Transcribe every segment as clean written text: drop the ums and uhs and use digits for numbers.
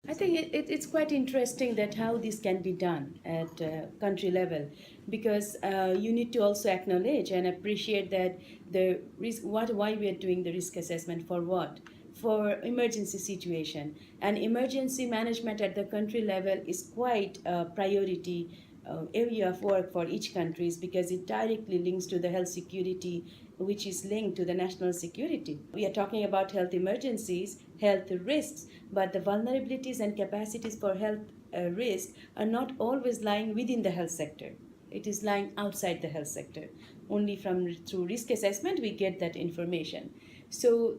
I think it's quite interesting that how this can be done at country level, because you need to also acknowledge and appreciate that the risk, why we are doing the risk assessment for what, for emergency situation, and emergency management at the country level is quite a priority area of work for each countries, because it directly links to the health security, which is linked to the national security. We are talking about health emergencies, health risks, but the vulnerabilities and capacities for health risk are not always lying within the health sector. It is lying outside the health sector. Only through risk assessment we get that information. So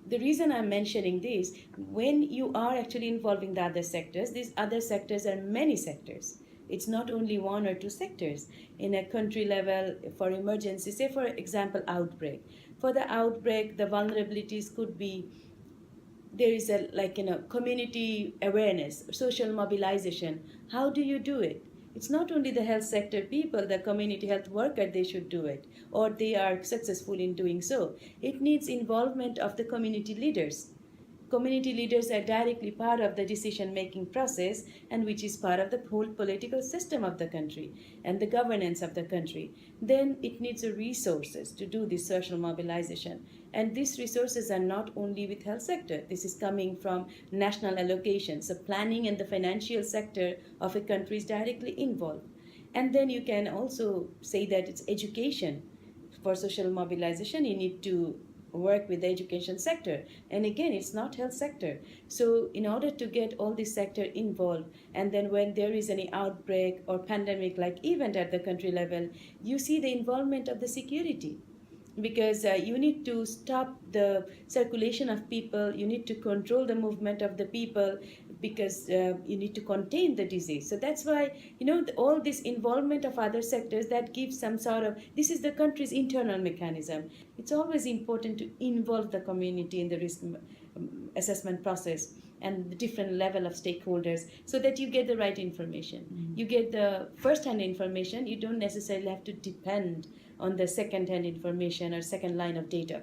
the reason I'm mentioning this, when you are actually involving the other sectors, these other sectors are many sectors. It's not only one or two sectors. In a country level, for emergency, say for example, outbreak. For the outbreak, the vulnerabilities could be, there is a community awareness, social mobilization. How do you do it? It's not only the health sector people, the community health worker, they should do it, or they are successful in doing so. It needs involvement of the community leaders. Community leaders are directly part of the decision making process, and which is part of the whole political system of the country and the governance of the country. Then it needs the resources to do this social mobilization, and these resources are not only with health sector. This is coming from national allocations. So planning and the financial sector of a country is directly involved. And then you can also say that it's education. For social mobilization you need to work with the education sector, and again it's not health sector. So in order to get all this sector involved, and then when there is any outbreak or pandemic like event at the country level, you see the involvement of the security, because you need to stop the circulation of people, you need to control the movement of the people, because you need to contain the disease. So that's why all this involvement of other sectors, that gives some sort of, this is the country's internal mechanism. It's always important to involve the community in the risk assessment process and the different level of stakeholders, so that you get the right information. You get the first hand information, you don't necessarily have to depend on the second hand information or second line of data.